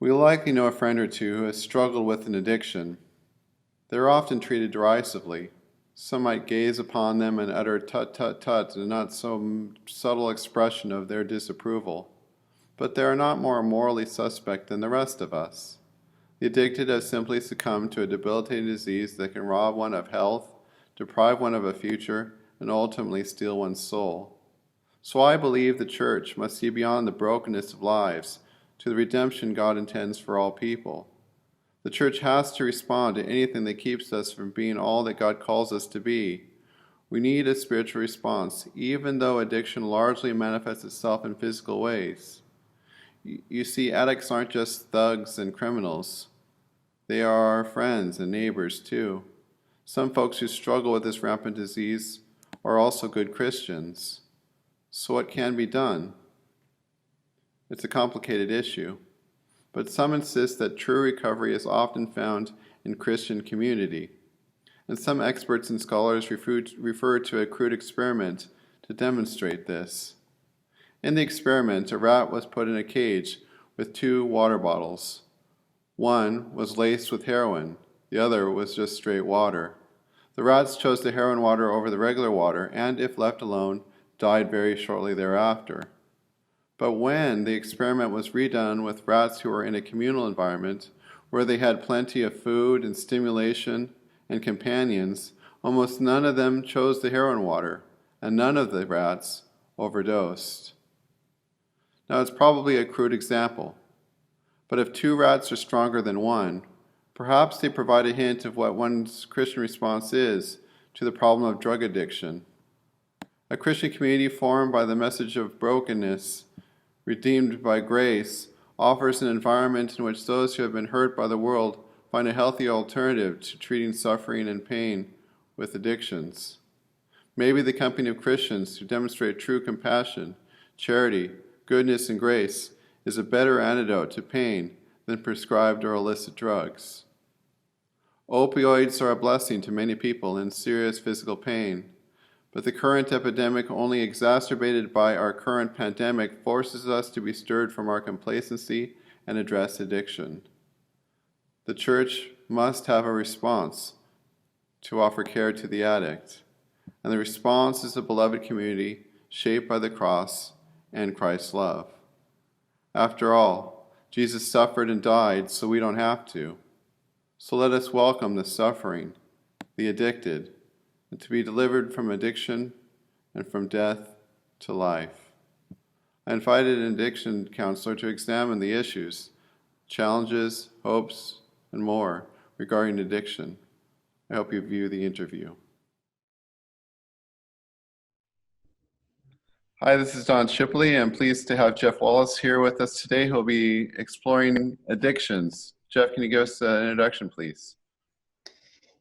We likely know a friend or two who has struggled with an addiction. They are often treated derisively. Some might gaze upon them and utter tut tut tut, a not so subtle expression of their disapproval. But they are not more morally suspect than the rest of us. The addicted have simply succumbed to a debilitating disease that can rob one of health, deprive one of a future, and ultimately steal one's soul. So I believe the church must see beyond the brokenness of lives to the redemption God intends for all people. The church has to respond to anything that keeps us from being all that God calls us to be. We need a spiritual response, even though addiction largely manifests itself in physical ways. You see, addicts aren't just thugs and criminals. They are our friends and neighbors too. Some folks who struggle with this rampant disease are also good Christians. So what can be done? It's a complicated issue, but some insist that true recovery is often found in Christian community, and some experts and scholars refer to a crude experiment to demonstrate this. In the experiment, a rat was put in a cage with 2 water bottles. One was laced with heroin, the other was just straight water. The rats chose the heroin water over the regular water, and if left alone, died very shortly thereafter. But when the experiment was redone with rats who were in a communal environment, where they had plenty of food and stimulation and companions, almost none of them chose the heroin water, and none of the rats overdosed. Now, it's probably a crude example, but if 2 rats are stronger than 1, perhaps they provide a hint of what one's Christian response is to the problem of drug addiction. A Christian community formed by the message of brokenness, redeemed by grace, offers an environment in which those who have been hurt by the world find a healthy alternative to treating suffering and pain with addictions. Maybe the company of Christians who demonstrate true compassion, charity, goodness, and grace is a better antidote to pain than prescribed or illicit drugs. Opioids are a blessing to many people in serious physical pain, but the current epidemic, only exacerbated by our current pandemic, forces us to be stirred from our complacency and address addiction. The church must have a response to offer care to the addict, and the response is a beloved community shaped by the cross and Christ's love. After all, Jesus suffered and died so we don't have to. So let us welcome the suffering, the addicted, and to be delivered from addiction and from death to life. I invited an addiction counselor to examine the issues, challenges, hopes, and more regarding addiction. I hope you view the interview. Hi, this is Don Shipley. I'm pleased to have Jeff Wallace here with us today. He'll be exploring addictions. Jeff, can you give us an introduction, please?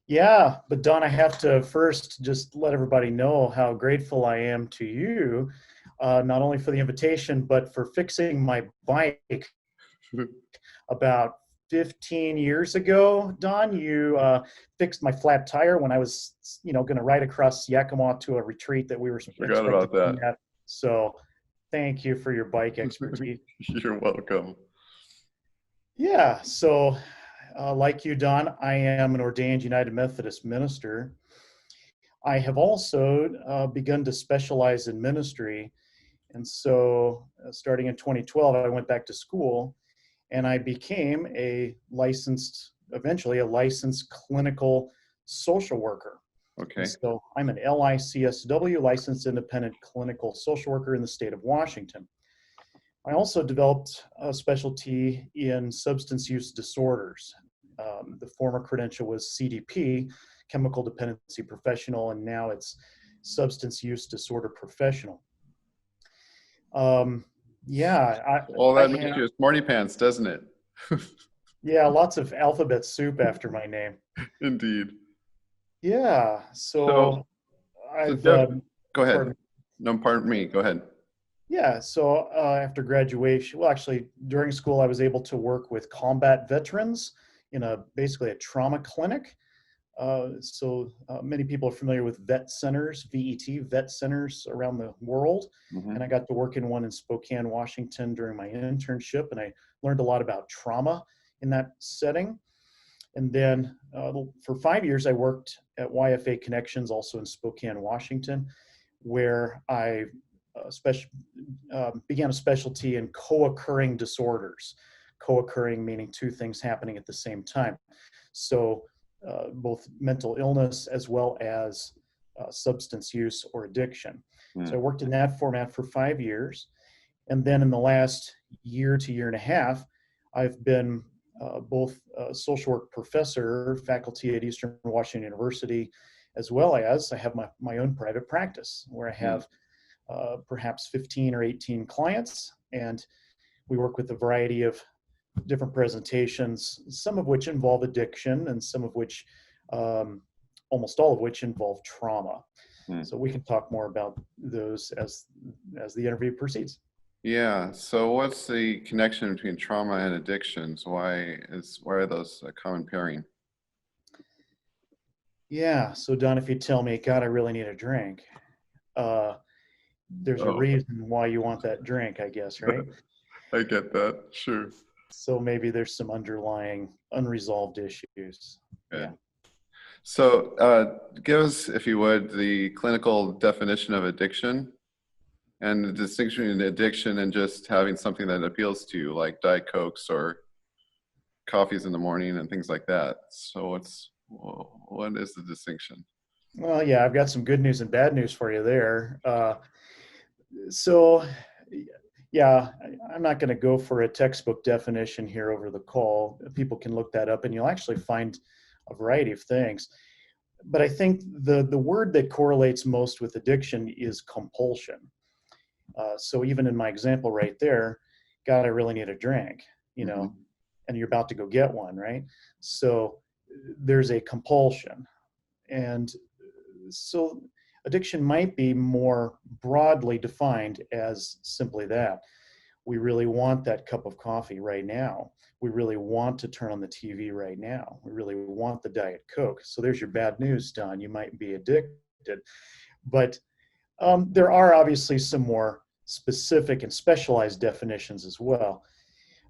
Yeah, but Don, I have to first just let everybody know how grateful I am to you, not only for the invitation, but for fixing my bike about 15 years ago. Don, you fixed my flat tire when I was, going to ride across Yakima to a retreat that we were Forgot about that. At. So thank you for your bike expertise. You're welcome. Yeah, so like you, Don, I am an ordained United Methodist minister. I have also begun to specialize in ministry. And so starting in 2012, I went back to school and I became eventually a licensed clinical social worker. Okay. And so I'm an LICSW, licensed independent clinical social worker in the state of Washington. I also developed a specialty in substance use disorders. The former credential was CDP, Chemical Dependency Professional, and now it's Substance Use Disorder Professional. All that makes you a smarty pants, doesn't it? Yeah, lots of alphabet soup after my name. Indeed. Yeah, so I've... Jeff, go ahead. No, pardon me. Go ahead. Yeah, so after graduation, well, actually, during school, I was able to work with combat veterans in basically a trauma clinic. Many people are familiar with vet centers, VET, vet centers around the world. Mm-hmm. And I got to work in one in Spokane, Washington during my internship, and I learned a lot about trauma in that setting. And then for 5 years, I worked at YFA Connections, also in Spokane, Washington, where I began a specialty in co-occurring disorders. Co-occurring meaning two things happening at the same time. So both mental illness as well as substance use or addiction. So I worked in that format for 5 years. And then in the last year to year and a half, I've been both a social work professor, faculty at Eastern Washington University, as well as I have my own private practice where I have perhaps 15 or 18 clients, and we work with a variety of different presentations, some of which involve addiction and some of which, almost all of which involve trauma. So we can talk more about those as the interview proceeds. Yeah. So what's the connection between trauma and addictions? Why are those a common pairing? Yeah. So Don, if you tell me, God, I really need a drink, there's a reason why you want that drink, I guess, right? I get that. Sure. So maybe there's some underlying unresolved issues. Good. Yeah. So give us, if you would, the clinical definition of addiction and the distinction between addiction and just having something that appeals to you, like Diet Cokes or coffees in the morning and things like that. So what is the distinction? Well, yeah, I've got some good news and bad news for you there. So, yeah, I'm not going to go for a textbook definition here over the call. People can look that up and you'll actually find a variety of things. But I think the word that correlates most with addiction is compulsion. So even in my example right there, God, I really need a drink, and you're about to go get one, right? So there's a compulsion. And so addiction might be more broadly defined as simply that. We really want that cup of coffee right now. We really want to turn on the TV right now. We really want the Diet Coke. So there's your bad news, Don. You might be addicted. But there are obviously some more specific and specialized definitions as well.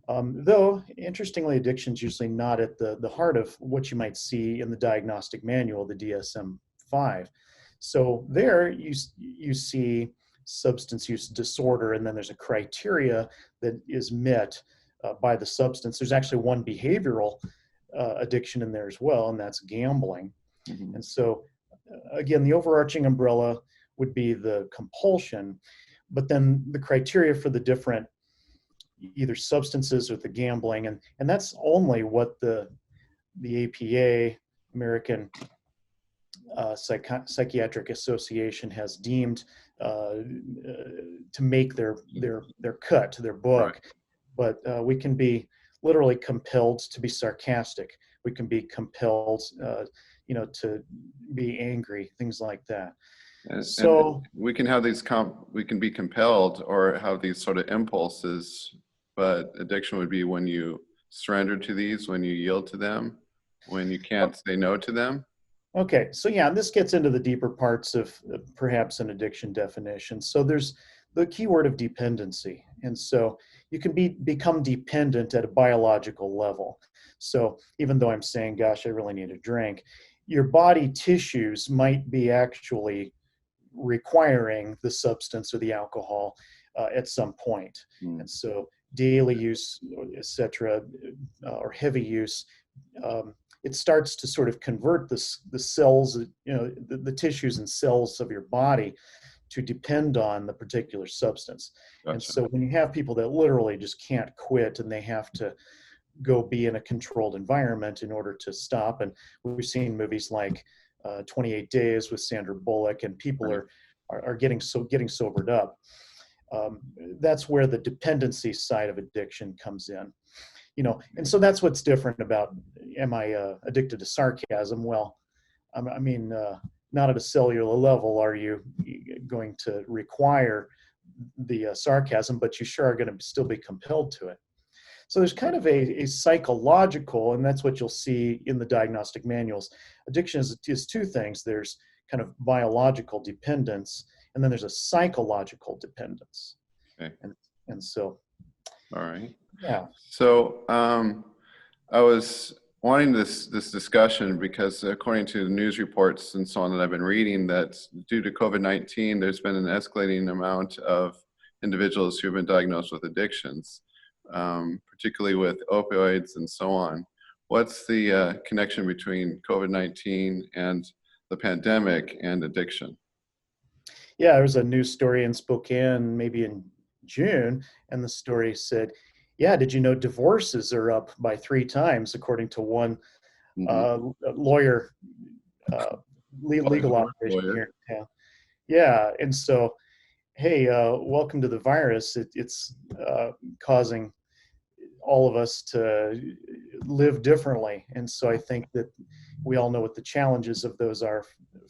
Though, interestingly, addiction is usually not at the heart of what you might see in the diagnostic manual, the DSM-5. So there you see substance use disorder, and then there's a criteria that is met by the substance. There's actually one behavioral addiction in there as well, and that's gambling. And so, again, the overarching umbrella would be the compulsion, but then the criteria for the different either substances or the gambling, and that's only what the APA, American Psychiatric Association, has deemed to make their cut, their book. Right. But we can be literally compelled to be sarcastic. We can be compelled, to be angry, things like that. And we can have these we can be compelled or have these sort of impulses, but addiction would be when you surrender to these, when you yield to them, when you can't say no to them. Okay, so yeah, this gets into the deeper parts of perhaps an addiction definition. So there's the key word of dependency. And so you can become dependent at a biological level. So even though I'm saying, gosh, I really need a drink, your body tissues might be actually requiring the substance or the alcohol at some point. And so daily use, etc., or heavy use, it starts to sort of convert the cells, the tissues and cells of your body to depend on the particular substance. Gotcha. And so when you have people that literally just can't quit and they have to go be in a controlled environment in order to stop, and we've seen movies like 28 Days with Sandra Bullock, and people are getting sobered up. That's where the dependency side of addiction comes in. And so that's what's different about, am I addicted to sarcasm? Well, I mean, not at a cellular level are you going to require the sarcasm, but you sure are going to still be compelled to it. So there's kind of a psychological, and that's what you'll see in the diagnostic manuals. Addiction is two things. There's kind of biological dependence, and then there's a psychological dependence. Okay. And so. All right. Yeah. So I was wanting this discussion because according to the news reports and so on that I've been reading, that due to COVID-19, there's been an escalating amount of individuals who have been diagnosed with addictions, particularly with opioids and so on. What's the connection between COVID-19 and the pandemic and addiction? Yeah, there was a news story in Spokane, maybe in June, and the story said, yeah, did you know divorces are up by 3 times, according to one Mm-hmm. lawyer, uh, legal operation Lawyer. here in town. Yeah, and so, hey, welcome to the virus. It's causing all of us to live differently. And so I think that we all know what the challenges of those are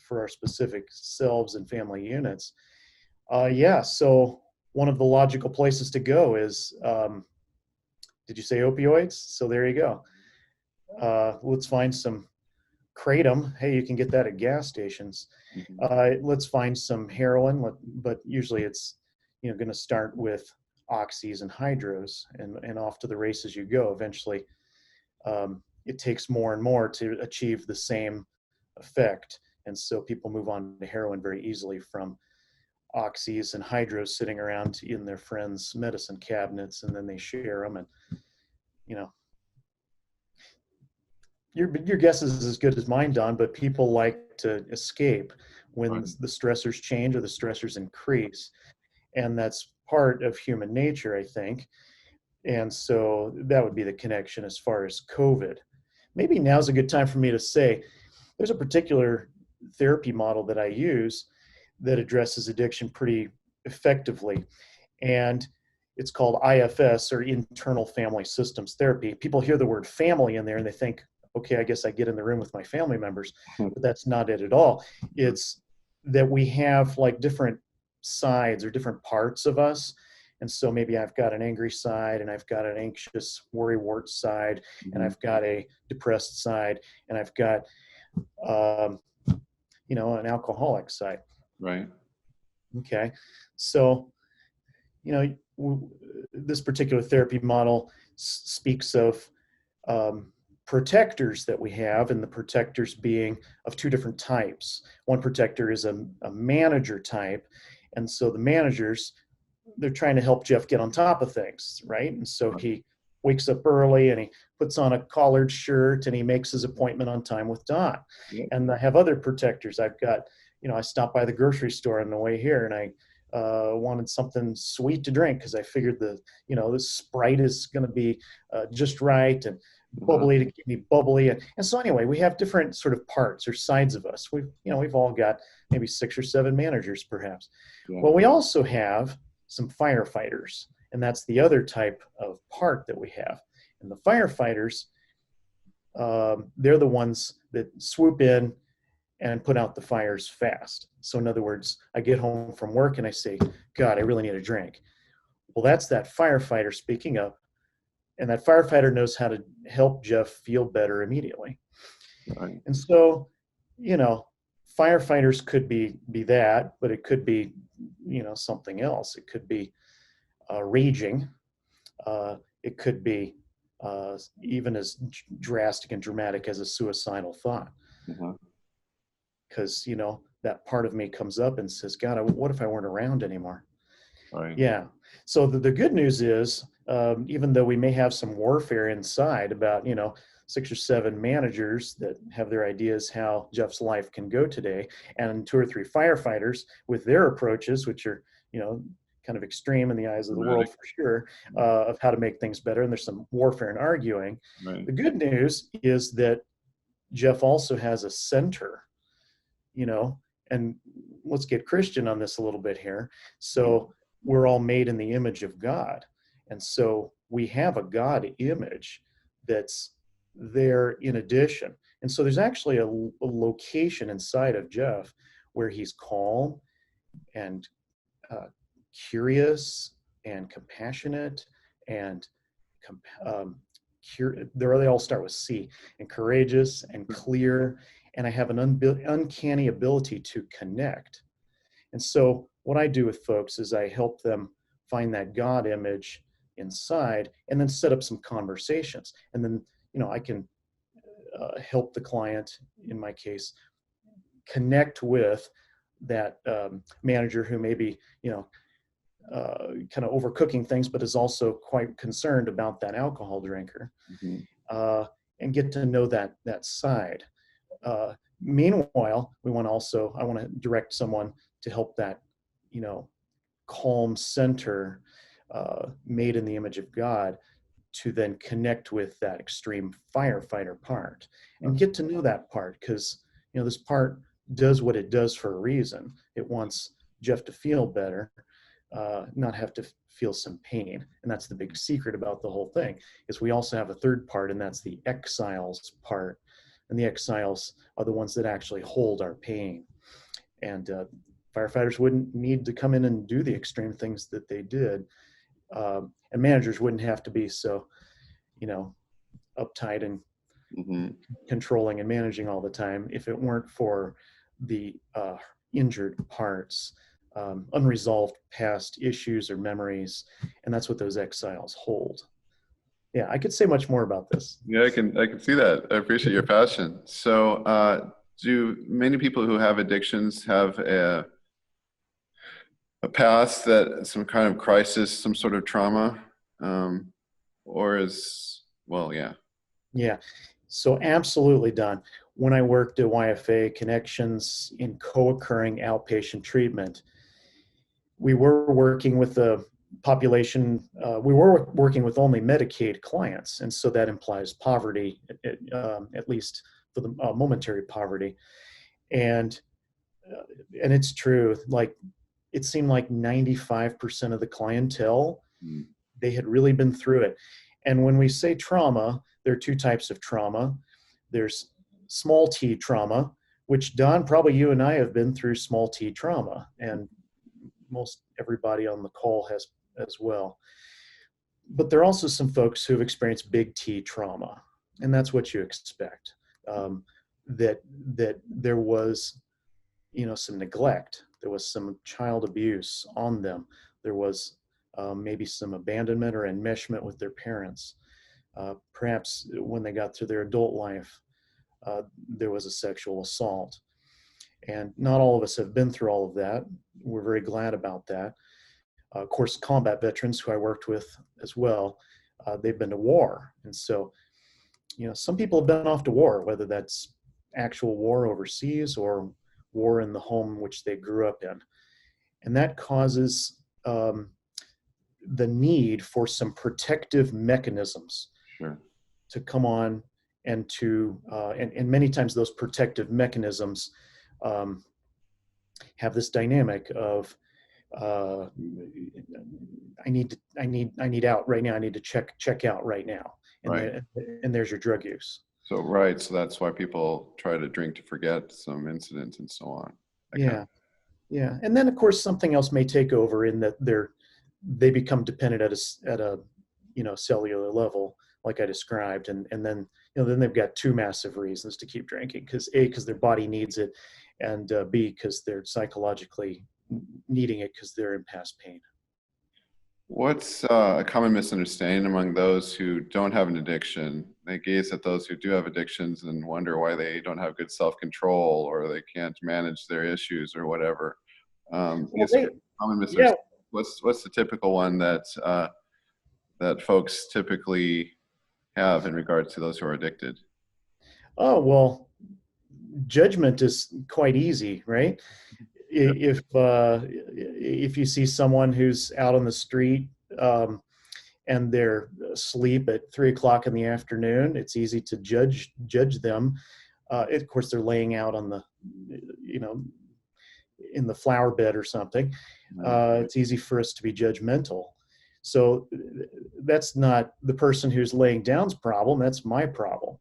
for our specific selves and family units. Yeah, so one of the logical places to go is, did you say opioids? So there you go. Let's find some kratom. Hey, you can get that at gas stations. Mm-hmm. Let's find some heroin, but usually it's going to start with oxys and hydros, and off to the races you go. Eventually, it takes more and more to achieve the same effect, and so people move on to heroin very easily from oxys and hydros sitting around in their friends' medicine cabinets, and then they share them, and you know your guess is as good as mine, Don, but people like to escape when Right. the stressors change or the stressors increase. And that's part of human nature, I think. And so that would be the connection as far as COVID. Maybe now's a good time for me to say there's a particular therapy model that I use that addresses addiction pretty effectively. And it's called IFS, or internal family systems therapy. People hear the word family in there and they think, okay, I guess I get in the room with my family members, but that's not it at all. It's that we have like different sides or different parts of us. And so maybe I've got an angry side, and I've got an anxious worrywart side, and Mm-hmm. I've got a depressed side, and I've got, um, an alcoholic side. Right. Okay. So, this particular therapy model speaks of um, protectors that we have, and the protectors being of 2 different types. One protector is a manager type, and so the managers, they're trying to help Jeff get on top of things, right? And so Right. he wakes up early and he puts on a collared shirt and he makes his appointment on time with Don. Yep. And I have other protectors. I've got, I stopped by the grocery store on the way here, and I wanted something sweet to drink because I figured the Sprite is going to be just right, and Uh-huh. bubbly to keep me bubbly. And so anyway, we have different sort of parts or sides of us. We've all got maybe 6 or 7 managers perhaps. Yeah. Well, we also have some firefighters, and that's the other type of part that we have. And the firefighters, they're the ones that swoop in and put out the fires fast. So in other words, I get home from work and I say, God, I really need a drink. Well, that's that firefighter speaking up, and that firefighter knows how to help Jeff feel better immediately. Right. And so, you know, firefighters could be that, but it could be, something else. It could be raging. It could be even as drastic and dramatic as a suicidal thought. Uh-huh. Because, that part of me comes up and says, God, what if I weren't around anymore? Right. Yeah. So the good news is, even though we may have some warfare inside about, 6 or 7 managers that have their ideas how Jeff's life can go today, and 2 or 3 firefighters with their approaches, which are, kind of extreme in the eyes of the world Dramatic. for sure, of how to make things better. And there's some warfare and arguing. Right. The good news is that Jeff also has a center, and let's get Christian on this a little bit here. So we're all made in the image of God. And so we have a God image that's there in addition. And so there's actually a location inside of Jeff where he's calm and curious and compassionate and they all start with C, and courageous and clear. And I have an uncanny ability to connect. And so what I do with folks is I help them find that God image inside, and then set up some conversations. And then, I can help the client, in my case, connect with that manager who may be, kind of overcooking things, but is also quite concerned about that alcohol drinker, uh, and get to know that side. Meanwhile, I want to direct someone to help that, calm center, made in the image of God, to then connect with that extreme firefighter part and get to know that part, because this part does what it does for a reason. It wants Jeff to feel better, not have to feel some pain. And that's the big secret about the whole thing, is we also have a third part, and that's the exiles part. And the exiles are the ones that actually hold our pain. And firefighters wouldn't need to come in and do the extreme things that they did. And managers wouldn't have to be so, uptight and controlling and managing all the time if it weren't for the injured parts, unresolved past issues or memories. And that's what those exiles hold. Yeah, I could say much more about this. Yeah, I can see that. I appreciate your passion. So, do many people who have addictions have a past, that some kind of crisis, some sort of trauma, or yeah. Yeah, so absolutely, Don. When I worked at YFA Connections in co-occurring outpatient treatment, we were working with the population, we were working with only Medicaid clients, and so that implies poverty, at least for the momentary poverty. And it's true, like, it seemed like 95% of the clientele, they had really been through it. And when we say trauma, there are two types of trauma. There's small t trauma, which, Don, probably you and I have been through small t trauma, and most everybody on the call has as well. But there are also some folks who have experienced big T trauma, and that's what you expect. That there was, some neglect, there was some child abuse on them, there was maybe some abandonment or enmeshment with their parents. Perhaps when they got through their adult life, there was a sexual assault. And not all of us have been through all of that. We're very glad about that. Of course, combat veterans who I worked with as well, they've been to war. And so, some people have been off to war, whether that's actual war overseas or war in the home which they grew up in. And that causes the need for some protective mechanisms to come on, and and many times those protective mechanisms have this dynamic of I need out right now. I need to check out right now. And and there's your drug use. So that's why people try to drink to forget some incidents and so on. Yeah. And then of course something else may take over, in that they become dependent at a cellular level, like I described, and then then they've got two massive reasons to keep drinking, because their body needs it, and B, because they're psychologically needing it because they're in past pain. What's a common misunderstanding among those who don't have an addiction? They gaze at those who do have addictions and wonder why they don't have good self-control, or they can't manage their issues, or whatever. Common misunderstanding. What's the typical one that folks typically have in regards to those who are addicted? Oh, well, judgment is quite easy, right? If you see someone who's out on the street, and they're asleep at 3 o'clock in the afternoon, it's easy to judge them. Of course, they're laying out on the, in the flower bed or something. It's easy for us to be judgmental. So that's not the person who's laying down's problem. That's my problem.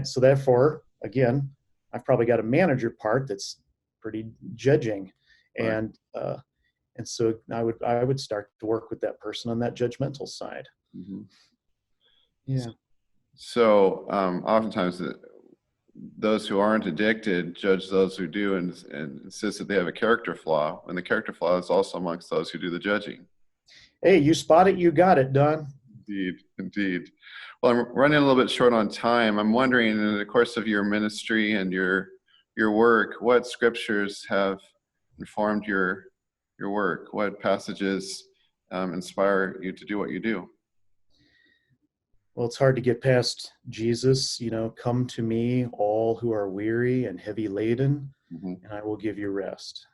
So therefore, again, I've probably got a manager part that's pretty judging, and so I would start to work with that person on that judgmental side. Yeah. So oftentimes those who aren't addicted judge those who do, and insist that they have a character flaw, and the character flaw is also amongst those who do the judging. Hey, you spot it, you got it, Don. Indeed, indeed. Well, I'm running a little bit short on time. I'm wondering, in the course of your ministry and your work, what scriptures have informed your work? What passages inspire you to do what you do? Well, it's hard to get past Jesus, come to me, all who are weary and heavy laden, Hmm. and I will give you rest.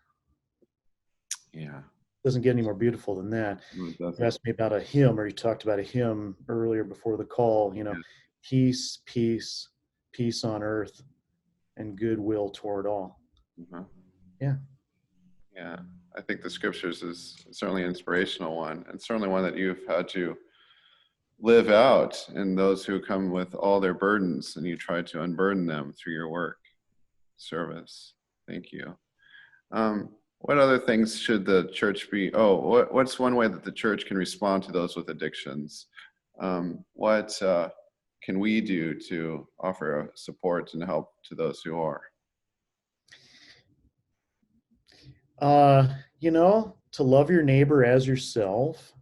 Yeah, Doesn't get any more beautiful than that. no, it You doesn't. asked me about a hymn, or you talked about a hymn earlier before the call, Yeah. peace, peace, peace on earth, and goodwill toward all. Uh-huh. Yeah. Yeah, I think the scriptures is certainly an inspirational one, and certainly one that you've had to live out in those who come with all their burdens, and you try to unburden them through your work, service. Thank you. What other things should the church be? Oh, what's one way that the church can respond to those with addictions? What can we do to offer support and help to those who are? To love your neighbor as yourself.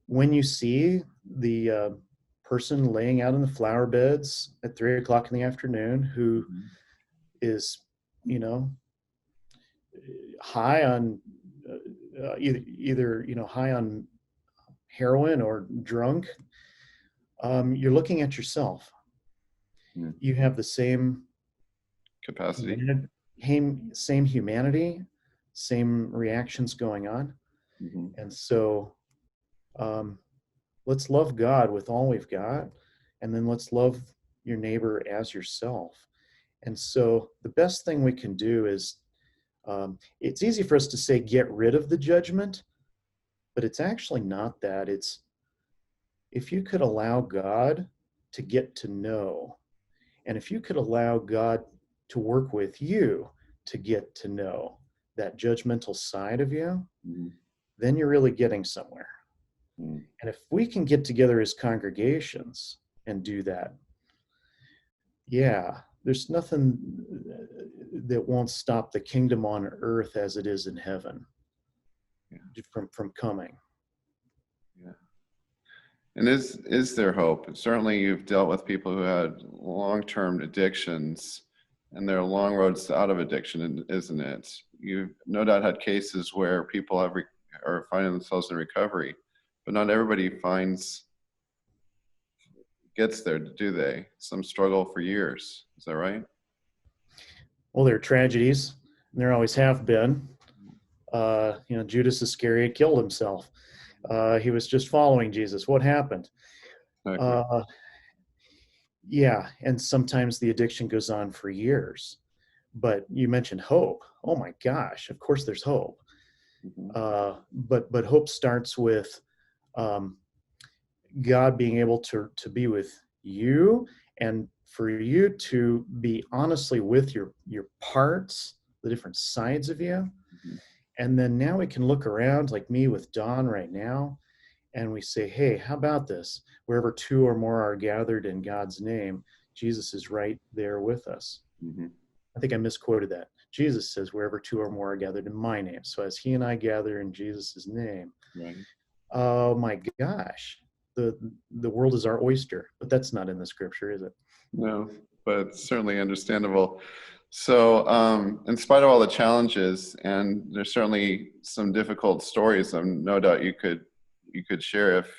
When you see the person laying out in the flower beds at 3 o'clock in the afternoon who Mhm. is, you know, high on either high on heroin or drunk, you're looking at yourself. Mm. You have the same Capacity. humanity, same humanity, same reactions going on, Hmm. and so um, let's love God with all we've got, and then let's love your neighbor as yourself. And so the best thing we can do is, it's easy for us to say get rid of the judgment, but it's actually not that. It's if you could allow God to get to know, and if you could allow God to work with you to get to know that judgmental side of you, Hmm. then you're really getting somewhere. Mm. And if we can get together as congregations and do that, yeah, there's nothing that won't stop the kingdom on earth as it is in heaven Yeah, from coming. yeah. And is there hope? Certainly, you've dealt with people who had long-term addictions, and there are long roads out of addiction, isn't it? You've no doubt had cases where people are finding themselves in recovery, but not everybody gets there, do they? Some struggle for years. Is that right? Well, there are tragedies, and there always have been. Judas Iscariot killed himself. He was just following Jesus. What happened? Exactly. Uh, yeah, and sometimes the addiction goes on for years. But you mentioned hope. Oh my gosh, of course there's hope. Hmm. But hope starts with um, God being able to be with you, and for you to be honestly with your parts, the different sides of you. Hmm. And then now we can look around like me with Don right now, and we say, hey, how about this? Wherever two or more are gathered in God's name, Jesus is right there with us. Hmm. I think I misquoted that. Jesus says, wherever two or more are gathered in my name. So as he and I gather in Jesus' name, Right. oh my gosh, the world is our oyster. But that's not in the scripture, is it? No, but certainly understandable. So, in spite of all the challenges, and there's certainly some difficult stories, no doubt you could share if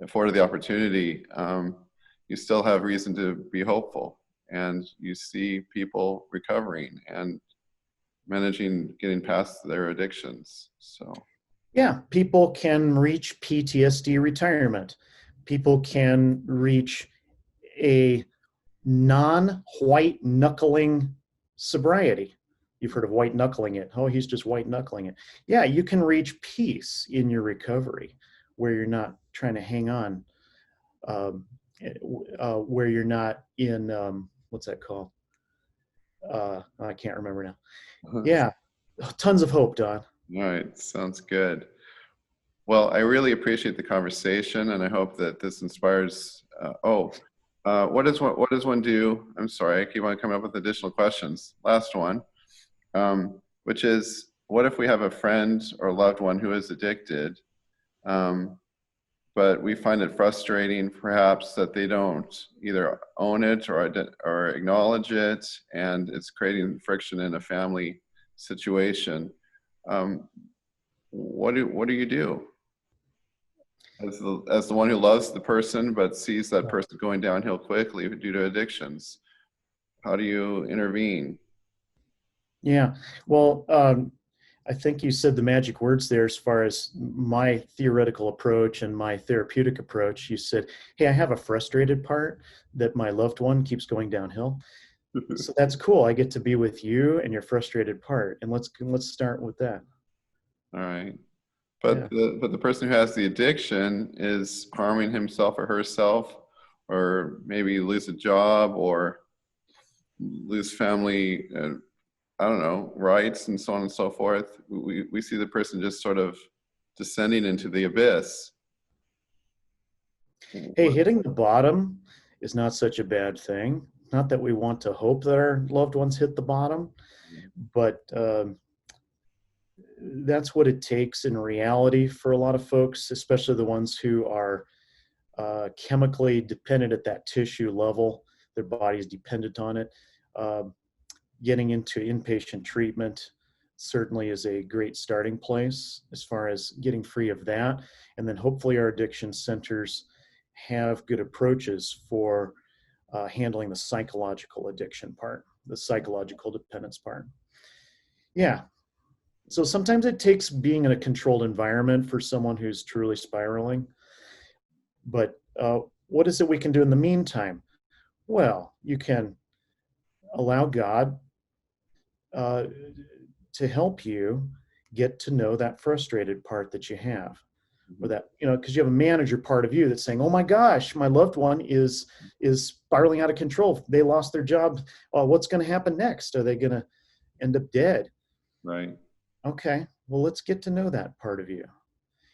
afforded the opportunity. You still have reason to be hopeful, and you see people recovering and managing getting past their addictions. So, Yeah, people can reach PTSD retirement. People can reach a non-white knuckling sobriety. You've heard of white knuckling it. Oh, he's just white knuckling it. Yeah, you can reach peace in your recovery where you're not trying to hang on, um, where you're not in, what's that called? I can't remember now. all Yeah, tons of hope, Don. right, sounds good. Well, I really appreciate the conversation, and I hope that this inspires. What does one do? I'm sorry, I keep on coming up with additional questions. Last one, which is, what if we have a friend or loved one who is addicted? Um, but we find it frustrating perhaps that they don't either own it or acknowledge it, and it's creating friction in a family situation. Um, what do you do as the one who loves the person but sees that person going downhill quickly due to addictions? How do you intervene? Yeah. Well, I think you said the magic words there as far as my theoretical approach and my therapeutic approach. You said, hey, I have a frustrated part that my loved one keeps going downhill. So that's cool. I get to be with you and your frustrated part. And let's start with that. All right. Yeah. But the person who has the addiction is harming himself or herself, or maybe lose a job or lose family, I don't know, rights and so on and so forth. We see the person just sort of descending into the abyss. Hey, hitting the bottom is not such a bad thing. Not that we want to hope that our loved ones hit the bottom, but that's what it takes in reality for a lot of folks, especially the ones who are chemically dependent at that tissue level. Their body is dependent on it. Getting into inpatient treatment certainly is a great starting place as far as getting free of that. And then hopefully our addiction centers have good approaches for handling the psychological addiction part, the psychological dependence part. Yeah. So sometimes it takes being in a controlled environment for someone who's truly spiraling. But what is it we can do in the meantime? Well, you can allow God to help you get to know that frustrated part that you have, or that, because you have a manager part of you that's saying, oh my gosh, my loved one is spiraling out of control. They lost their job. What's going to happen next? Are they going to end up dead? Right. Okay, well, let's get to know that part of you.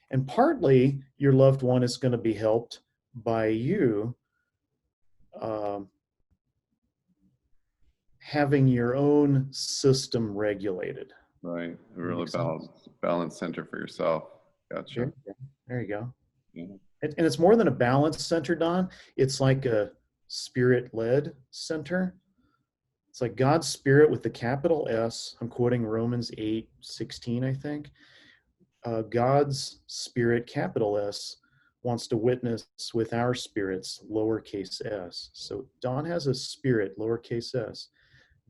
And partly your loved one is going to be helped by you um, having your own system regulated. Right. A That really makes sense. balanced center for yourself. Gotcha. There you go. Yeah. And it's more than a balance center, Don. It's like a spirit-led center. It's like God's spirit with the capital S. I'm quoting Romans 8:16, I think. God's spirit, capital S, wants to witness with our spirits, lowercase s. So Don has a spirit, lowercase s.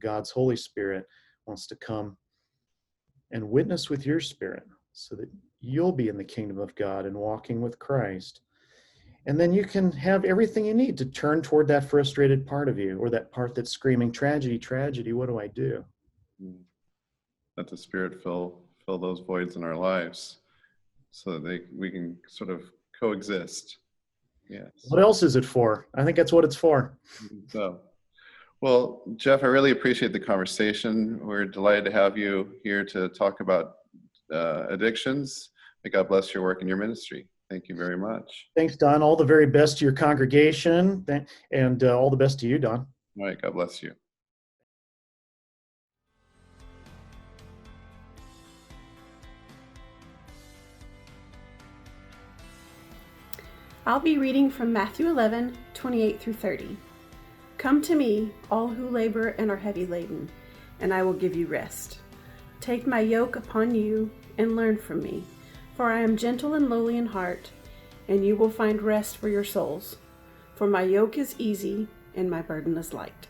God's Holy Spirit wants to come and witness with your spirit so that you'll be in the kingdom of God and walking with Christ. And then you can have everything you need to turn toward that frustrated part of you, or that part that's screaming, tragedy, tragedy, what do I do? Let the Spirit fill those voids in our lives, so that we can sort of coexist. Yes. What else is it for? I think that's what it's for. So, well, Jeff, I really appreciate the conversation. We're delighted to have you here to talk about addictions. May God bless your work and your ministry. Thank you very much. Thanks, Don. All the very best to your congregation, and all the best to you, Don. All right. God bless you. I'll be reading from Matthew 11:28 through 30. Come to me, all who labor and are heavy laden, and I will give you rest. Take my yoke upon you and learn from me, for I am gentle and lowly in heart, and you will find rest for your souls. For my yoke is easy and my burden is light.